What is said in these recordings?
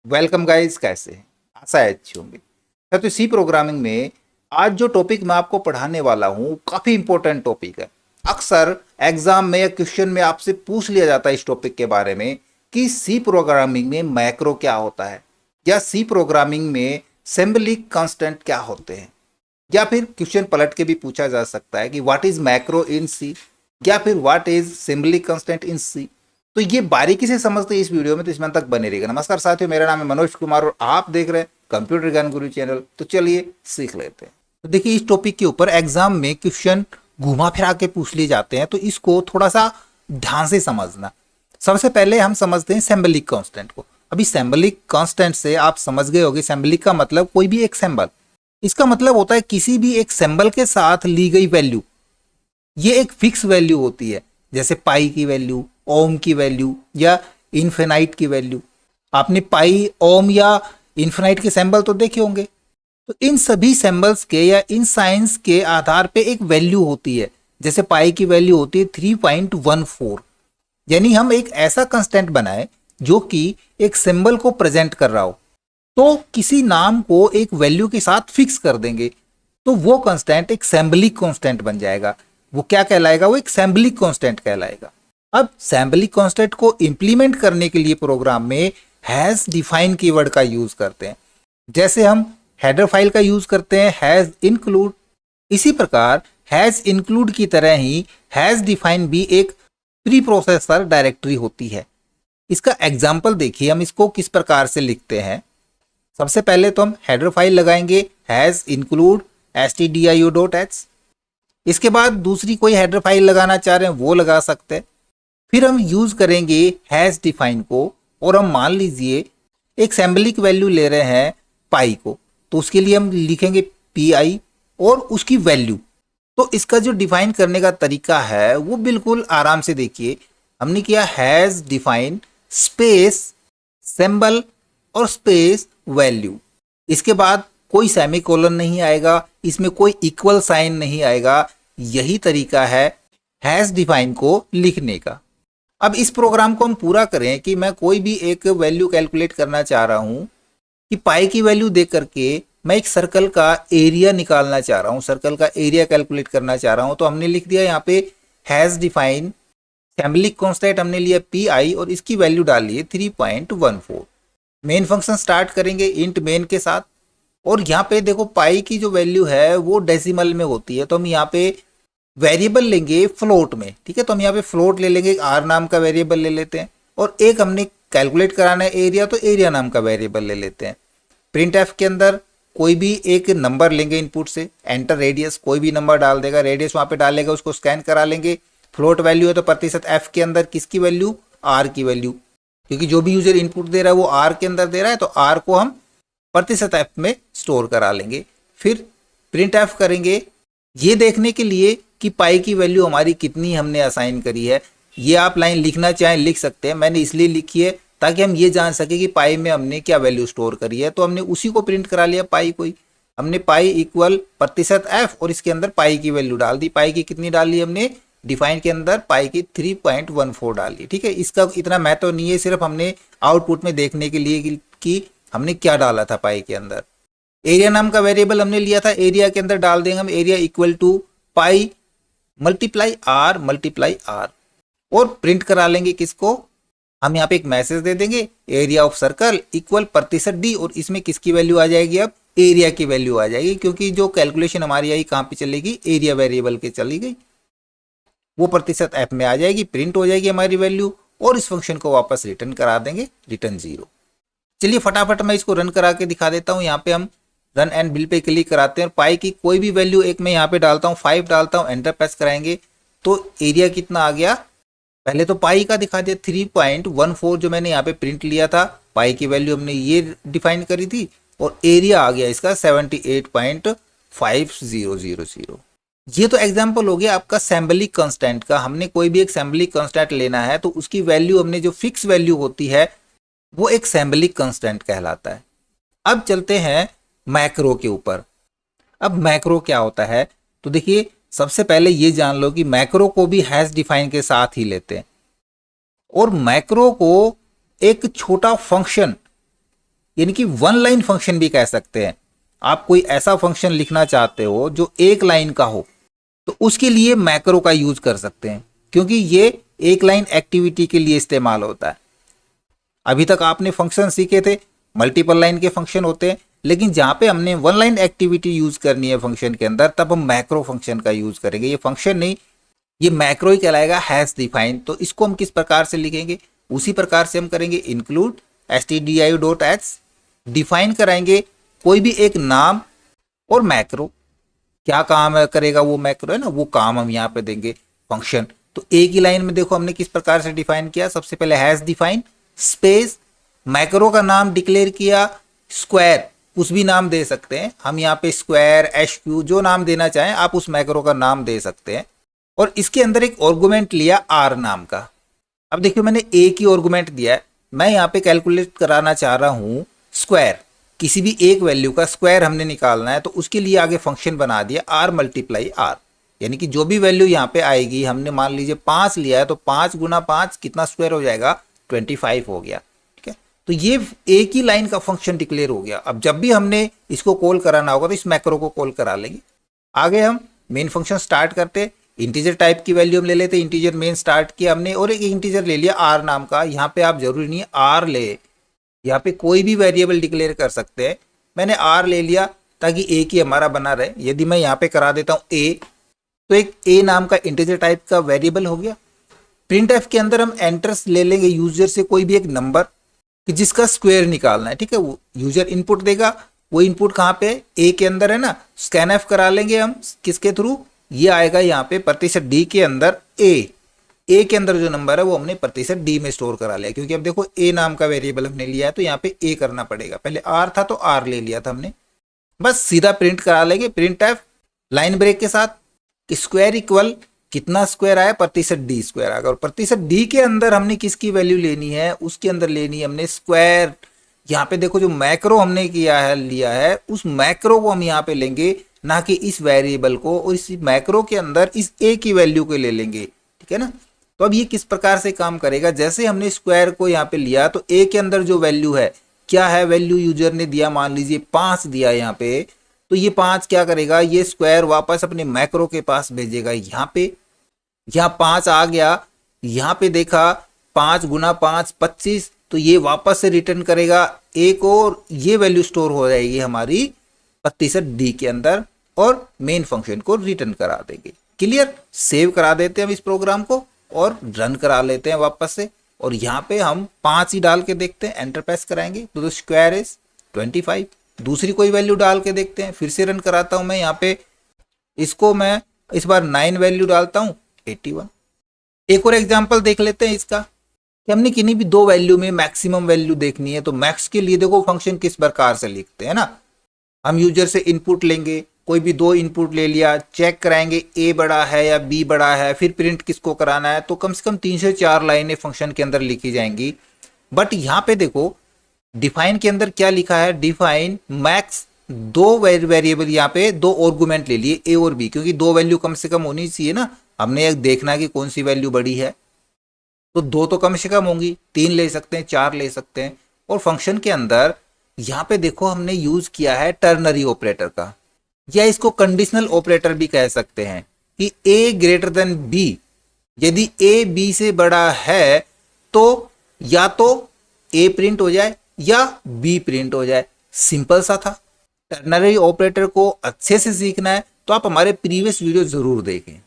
Welcome guys, कैसे हैं? आशा है अच्छी होंगी। तो सी प्रोग्रामिंग में आज जो टॉपिक मैं आपको पढ़ाने वाला हूँ काफ़ी इंपॉर्टेंट टॉपिक है। अक्सर एग्जाम में या क्वेश्चन में आपसे पूछ लिया जाता है इस टॉपिक के बारे में कि सी प्रोग्रामिंग में मैक्रो क्या होता है, या सी प्रोग्रामिंग में सिंबलिक कांस्टेंट क्या होते हैं, या फिर क्वेश्चन पलट के भी पूछा जा सकता है कि what is macro in C, या फिर what is symbolic constant in C. तो ये बारीकी से समझते हैं इस वीडियो में, तो इसमें तक बने रहिएगा। नमस्कार साथियों, मेरा नाम है मनोज कुमार और आप देख रहे हैं कंप्यूटर ज्ञान गुरु चैनल। तो चलिए सीख लेते हैं। तो देखिए, इस टॉपिक के ऊपर एग्जाम में क्वेश्चन घुमा फिरा के पूछ लिए जाते हैं, तो इसको थोड़ा सा ध्यान से समझना। सबसे पहले हम समझते हैं सिंबलिक कांस्टेंट को। अभी सिंबलिक कांस्टेंट से आप समझ गए होंगे, सिंबलिक का मतलब कोई भी एक सिंबल। इसका मतलब होता है किसी भी एक सिंबल के साथ ली गई वैल्यू, ये एक फिक्स वैल्यू होती है। जैसे पाई की वैल्यू, ओम की वैल्यू या इन्फिनाइट की वैल्यू। आपने पाई, ओम या इन्फिनाइट के सिंबल तो देखे होंगे। तो इन सभी सिंबल्स के या इन साइंस के आधार पे एक वैल्यू होती है। जैसे पाई की वैल्यू होती है 3.14। यानी हम एक ऐसा कांस्टेंट बनाए जो कि एक सिंबल को प्रेजेंट कर रहा हो, तो किसी नाम को एक वैल्यू के साथ फिक्स कर देंगे, तो वो कांस्टेंट एक सिंबलिक कांस्टेंट बन जाएगा। वो क्या कहलाएगा? वो एक सिंबलिक कांस्टेंट कहलाएगा। अब सिंबलिक कांस्टेंट को इंप्लीमेंट करने के लिए प्रोग्राम में हैज डिफाइन कीवर्ड का यूज करते हैं। जैसे हम हेडर फाइल का यूज करते हैं हैज इंक्लूड, इसी प्रकार हैज इंक्लूड की तरह ही हैज डिफाइन भी एक प्री प्रोसेसर डायरेक्टरी होती है। इसका एग्जाम्पल देखिए, हम इसको किस प्रकार से लिखते हैं। सबसे पहले तो हम हेडर फाइल लगाएंगे हैज इंक्लूड stdio.h। इसके बाद दूसरी कोई हेडर फाइल लगाना चाह रहे हैं वो लगा सकते हैं। फिर हम यूज करेंगे हैज डिफाइन को, और हम मान लीजिए एक सिंबलिक वैल्यू ले रहे हैं पाई को, तो उसके लिए हम लिखेंगे पी आई और उसकी वैल्यू। तो इसका जो डिफाइन करने का तरीका है वो बिल्कुल आराम से देखिए। हमने किया हैज डिफाइन स्पेस सिंबल और स्पेस वैल्यू। इसके बाद कोई सेमीकोलन नहीं आएगा, इसमें कोई इक्वल साइन नहीं आएगा। यही तरीका है हैज डिफाइन को लिखने का। अब इस प्रोग्राम को हम पूरा करें कि मैं कोई भी एक वैल्यू कैलकुलेट करना चाह रहा हूं कि पाई की वैल्यू दे करके मैं एक सर्कल का एरिया निकालना चाह रहा हूं, सर्कल का एरिया कैलकुलेट करना चाह रहा हूं। तो हमने लिख दिया यहाँ पे हैज डिफाइन सिंबलिक कांस्टेंट, हमने लिया पी आई और इसकी वैल्यू डाल ली 3.14। मेन फंक्शन स्टार्ट करेंगे इंट मेन के साथ, और यहाँ पे देखो पाई की जो वैल्यू है वो डेसिमल में होती है, तो हम यहाँ पे वेरिएबल लेंगे फ्लोट में। ठीक है, तो हम यहाँ पे फ्लोट ले लेंगे, आर नाम का वेरिएबल ले लेते हैं, और एक हमने कैलकुलेट कराना है एरिया, तो एरिया नाम का वेरिएबल ले लेते हैं। प्रिंट एफ के अंदर कोई भी एक नंबर लेंगे इनपुट से, एंटर रेडियस, कोई भी नंबर डाल देगा, रेडियस वहाँ पे डालेगा, उसको स्कैन करा लेंगे। फ्लोट वैल्यू है तो प्रतिशत एफ के अंदर किसकी वैल्यू? आर की वैल्यू, क्योंकि जो भी यूजर इनपुट दे रहा है वो आर के अंदर दे रहा है, तो आर को हम प्रतिशत एफ में स्टोर करा लेंगे। फिर प्रिंट एफ करेंगे ये देखने के लिए कि पाई की वैल्यू हमारी कितनी हमने असाइन करी है। ये आप लाइन लिखना चाहें लिख सकते हैं, मैंने इसलिए लिखी है ताकि हम ये जान सके कि पाई में हमने क्या वैल्यू स्टोर करी है। तो हमने उसी को प्रिंट करा लिया, पाई को ही। हमने पाई इक्वल प्रतिशत एफ और इसके अंदर पाई की वैल्यू डाल दी। पाई की कितनी डाल ली हमने? डिफाइन के अंदर पाई की 3.14 डाल ली। ठीक है, इसका इतना महत्व नहीं है, सिर्फ हमने आउटपुट में देखने के लिए कि हमने क्या डाला था पाई के अंदर। एरिया नाम का वेरिएबल हमने लिया था, एरिया के अंदर डाल देंगे हम area equal to pi multiply r, और प्रिंट करा लेंगे किसको? हम यहाँ पे एक मैसेज दे देंगे एरिया ऑफ सर्कल इक्वल प्रतिशत डी, और इसमें किसकी वैल्यू आ जाएगी? अब एरिया की वैल्यू आ जाएगी, क्योंकि जो कैलकुलेशन हमारी आई कहाँ पे चलेगी? एरिया वेरिएबल के चली गई, वो प्रतिशत एफ में आ जाएगी, प्रिंट हो जाएगी हमारी वैल्यू, और इस फंक्शन को वापस रिटर्न करा देंगे, रिटर्न 0। चलिए फटाफट मैं इसको रन करा के दिखा देता हूँ। यहाँ पे हम run and bill pay click कराते हैं और पाई की कोई भी वैल्यू एक मैं यहाँ पे डालता हूँ, 5 डालता हूँ, एंटर प्रेस कराएंगे तो एरिया कितना आ गया? पहले तो पाई का दिखा दिया 3.14 जो मैंने यहाँ पे प्रिंट लिया था, पाई की वैल्यू हमने ये डिफाइन करी थी, और एरिया आ गया इसका 78.5000। ये तो एग्जाम्पल हो गया आपका सिंबलिक कांस्टेंट का। हमने कोई भी एक सिंबलिक कांस्टेंट लेना है तो उसकी वैल्यू हमने जो फिक्स वैल्यू होती है वो एक सिंबलिक कांस्टेंट कहलाता है। अब चलते हैं मैक्रो के ऊपर। अब मैक्रो क्या होता है? तो देखिए, सबसे पहले ये जान लो कि मैक्रो को भी हैश डिफाइन के साथ ही लेते हैं, और मैक्रो को एक छोटा फंक्शन यानी कि वन लाइन फंक्शन भी कह सकते हैं। आप कोई ऐसा फंक्शन लिखना चाहते हो जो एक लाइन का हो, तो उसके लिए मैक्रो का यूज कर सकते हैं, क्योंकि ये एक लाइन एक्टिविटी के लिए इस्तेमाल होता है। अभी तक आपने फंक्शन सीखे थे, मल्टीपल लाइन के फंक्शन होते हैं, लेकिन जहां पे हमने वन लाइन एक्टिविटी यूज करनी है फंक्शन के अंदर, तब हम मैक्रो फंक्शन का यूज करेंगे। ये फंक्शन नहीं, ये मैक्रो ही कहलाएगा, हैश डिफाइन। तो इसको हम किस प्रकार से लिखेंगे, उसी प्रकार से हम करेंगे इंक्लूड stdio.h, डिफाइन कराएंगे कोई भी एक नाम और मैक्रो। क्या काम करेगा वो मैक्रो है ना, वो काम हम यहाँ पे देंगे फंक्शन। तो एक ही लाइन में देखो हमने किस प्रकार से डिफाइन किया। सबसे पहले हैश डिफाइन स्पेस, मैक्रो का नाम डिक्लेयर किया स्क्वायर, कुछ भी नाम दे सकते हैं हम यहाँ पे, स्क्वायर, एचक्यू, जो नाम देना चाहें आप उस मैक्रो का नाम दे सकते हैं। और इसके अंदर एक आर्गुमेंट लिया आर नाम का। अब देखिए मैंने एक ही आर्गुमेंट दिया है, मैं यहाँ पे कैलकुलेट कराना चाह रहा हूँ स्क्वायर, किसी भी एक वैल्यू का स्क्वायर हमने निकालना है, तो उसके लिए आगे फंक्शन बना दिया आर मल्टीप्लाई आर, यानी कि जो भी वैल्यू यहाँ पे आएगी, हमने मान लीजिए 5 लिया है, तो 5 गुना 5 कितना स्क्वायर हो जाएगा, 25 हो गया। ठीक है, तो ये एक ही लाइन का फंक्शन डिक्लेयर हो गया। अब जब भी हमने इसको कॉल कराना होगा तो इस मैक्रो को कॉल करा लेंगे। आगे हम मेन फंक्शन स्टार्ट करते, इंटीजर टाइप की वैल्यू हम ले लेते, इंटीजर मेन स्टार्ट किया हमने, और एक इंटीजर ले लिया आर नाम का। यहाँ पे आप जरूरी नहीं है आर ले, यहाँ पे कोई भी वेरिएबल डिक्लेयर कर सकते हैं। मैंने आर ले लिया ताकि एक ही हमारा बना रहे। यदि मैं यहाँ पे करा देता हूँ ए, तो एक ए नाम का इंटीजर टाइप का वेरिएबल हो गया। प्रिंट एफ के अंदर हम एंटर्स ले लेंगे यूजर से कोई भी एक नंबर कि जिसका स्क्वायर निकालना है। ठीक है, वो यूजर इनपुट देगा, वो इनपुट कहाँ पे, ए के अंदर है ना। स्कैन एफ करा लेंगे हम किसके थ्रू, ये आएगा यहाँ पे प्रतिशत डी के अंदर ए के अंदर जो नंबर है वो हमने प्रतिशत डी में स्टोर करा लिया, क्योंकि अब देखो ए नाम का वेरिएबल हमने लिया है तो यहाँ पे ए करना पड़ेगा। पहले आर था तो आर ले लिया था हमने, बस सीधा प्रिंट करा लेंगे प्रिंट एफ लाइन ब्रेक के साथ, स्क्वायर इक्वल कितना स्क्वायर आया, प्रतिशत डी स्क्वायर आएगा। और प्रतिशत डी के अंदर हमने किसकी वैल्यू लेनी है, उसके अंदर लेनी है हमने स्क्वायर। यहाँ पे देखो जो मैक्रो हमने किया है, लिया है, उस मैक्रो को हम यहाँ पे लेंगे, ना कि इस वेरिएबल को, और इस मैक्रो के अंदर इस ए की वैल्यू को ले लेंगे। ठीक है ना। तो अब ये किस प्रकार से काम करेगा, जैसे हमने स्क्वायर को यहाँ पे लिया तो ए के अंदर जो वैल्यू है, क्या है वैल्यू यूजर ने दिया, मान लीजिए 5 दिया यहाँ पे, तो ये 5 क्या करेगा, ये स्क्वायर वापस अपने मैक्रो के पास भेजेगा। यहाँ पे यहाँ 5 आ गया, यहाँ पे देखा 5 गुना 5 25, तो ये वापस से रिटर्न करेगा ए को, और ये वैल्यू स्टोर हो जाएगी हमारी प्रतिशत डी के अंदर, और मेन फंक्शन को रिटर्न करा देंगे। क्लियर, सेव करा देते हैं हम इस प्रोग्राम को और रन करा लेते हैं वापस से। और यहाँ पे हम 5 ही डाल के देखते हैं, एंटर प्रेस कराएंगे तो स्क्वायर इज 25। दूसरी कोई वैल्यू डाल के देखते हैं, फिर से रन कराता हूं मैं यहाँ पे, इसको मैं इस बार 9 वैल्यू डालता हूँ 81। एक और एग्जाम्पल देख लेते हैं इसका, कि हमने किन्हीं भी दो वैल्यू में मैक्सिमम वैल्यू देखनी है, तो मैक्स के लिए देखो फंक्शन किस प्रकार से लिखते हैं ना। हम यूजर से इनपुट लेंगे, कोई भी 2 इनपुट ले लिया, चेक कराएंगे ए बड़ा है या बी बड़ा है, फिर प्रिंट किसको कराना है, तो कम से कम 3 से 4 लाइनें फंक्शन के अंदर लिखी जाएंगी। बट यहाँ पे देखो डिफाइन के अंदर क्या लिखा है, डिफाइन मैक्स 2 वेरिएबल, यहाँ पे 2 आर्गुमेंट ले लिए ए और बी, क्योंकि 2 वैल्यू कम से कम होनी चाहिए ना, हमने एक देखना कि कौन सी वैल्यू बड़ी है, तो 2 तो कम से कम होंगी, 3 ले सकते हैं, 4 ले सकते हैं। और फंक्शन के अंदर यहाँ पे देखो हमने यूज किया है टर्नरी ऑपरेटर का, या इसको कंडीशनल ऑपरेटर भी कह सकते हैं, कि ए ग्रेटर देन बी, यदि ए बी से बड़ा है तो या तो ए प्रिंट हो जाए या बी प्रिंट हो जाए। सिंपल सा था। टर्नरी ऑपरेटर को अच्छे से सीखना है तो आप हमारे प्रीवियस वीडियो जरूर देखें।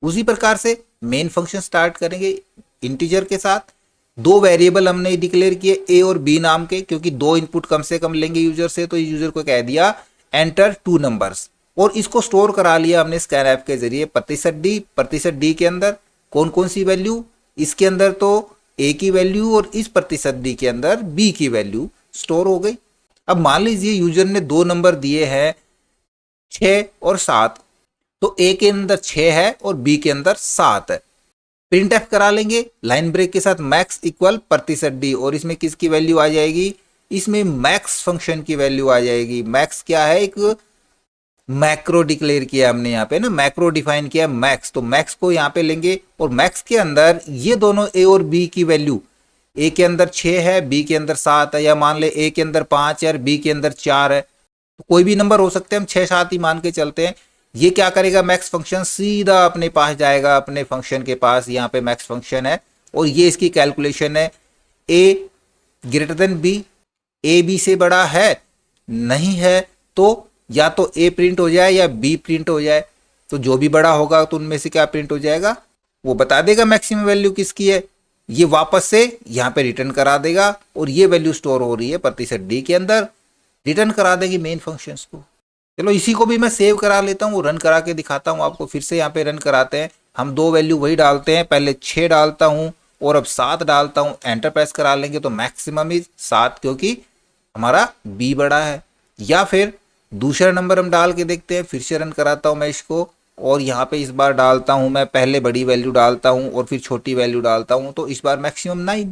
उसी प्रकार से मेन फंक्शन स्टार्ट करेंगे इंटीजर के साथ। 2 वेरिएबल हमने डिक्लेयर किए ए और बी नाम के, क्योंकि 2 इनपुट कम से कम लेंगे यूजर से, तो यूजर को कह दिया एंटर 2 नंबर्स, और इसको स्टोर करा लिया हमने स्कैन ऐप के जरिए प्रतिशत डी के अंदर कौन कौन सी वैल्यू, इसके अंदर तो ए की वैल्यू और इस प्रतिशत डी के अंदर बी की वैल्यू स्टोर हो गई। अब मान लीजिए यूजर ने 2 नंबर दिए हैं 6 और 7, तो ए के अंदर 6 है और बी के अंदर 7 है। प्रिंट एफ करा लेंगे लाइन ब्रेक के साथ मैक्स इक्वल प्रतिशत डी, और इसमें किसकी वैल्यू आ जाएगी, इसमें मैक्स फंक्शन की वैल्यू आ जाएगी। मैक्स क्या है, एक मैक्रो डिक्लेयर किया हमने यहाँ पे ना, मैक्रो डिफाइन किया मैक्स, तो मैक्स को यहाँ पे लेंगे और मैक्स के अंदर ये दोनों ए और बी की वैल्यू ए के अंदर 6 है, बी के अंदर 7 है, या मान ले ए के अंदर 5 है और बी के अंदर 4 है, तो कोई भी नंबर हो सकते हैं, हम 6-7 ही मान के चलते हैं। ये क्या करेगा, मैक्स फंक्शन सीधा अपने पास जाएगा, अपने फंक्शन के पास, यहाँ पे मैक्स फंक्शन है और ये इसकी कैलकुलेशन है। A greater than B, A B से बड़ा है नहीं है, तो या तो ए प्रिंट हो जाए या बी प्रिंट हो जाए, तो जो भी बड़ा होगा तो उनमें से क्या प्रिंट हो जाएगा, वो बता देगा मैक्सिमम वैल्यू किसकी है। ये वापस से यहाँ पे रिटर्न करा देगा और ये वैल्यू स्टोर हो रही है प्रतिशत डी के अंदर, रिटर्न करा देगी मेन फंक्शंस को। चलो इसी को भी मैं सेव करा लेता हूँ, रन करा के दिखाता हूँ आपको। फिर से यहाँ पे रन कराते हैं, हम दो वैल्यू वही डालते हैं, पहले 6 डालता हूँ और अब 7 डालता हूँ, एंटर प्रेस करा लेंगे तो मैक्सिमम इज 7 क्योंकि हमारा बी बड़ा है। या फिर दूसरा नंबर हम डाल के देखते हैं, फिर से रन कराता हूँ मैं इसको और यहाँ पे इस बार डालता हूँ मैं, पहले बड़ी वैल्यू डालता हूँ और फिर छोटी वैल्यू डालता हूँ, तो इस बार मैक्सिमम 9।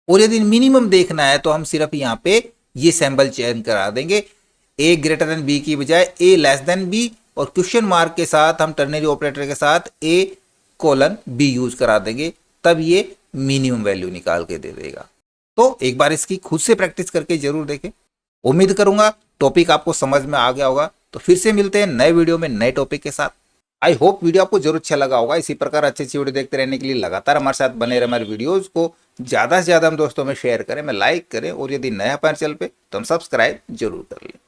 और यदि मिनिमम देखना है तो हम सिर्फ यहाँ पे ये सिंबल चेंज करा देंगे, ए ग्रेटर देन बी की बजाय ए लेस देन बी, और क्वेश्चन मार्क के साथ हम टर्नरी ऑपरेटर के साथ ए कोलन बी यूज करा देंगे, तब ये मिनिमम वैल्यू निकाल के दे देगा। तो एक बार इसकी खुद से प्रैक्टिस करके जरूर देखें। उम्मीद करूंगा टॉपिक आपको समझ में आ गया होगा। तो फिर से मिलते हैं नए वीडियो में नए टॉपिक के साथ। आई होप वीडियो आपको जरूर अच्छा लगा होगा। इसी प्रकार अच्छी अच्छी वीडियो देखते रहने के लिए लगातार हमारे साथ बने रहे। हमारे वीडियोज को ज़्यादा से ज़्यादा हम दोस्तों में शेयर करें, मैं लाइक करें, और यदि नया हमारे चैनल पे तो हम सब्सक्राइब जरूर कर लें।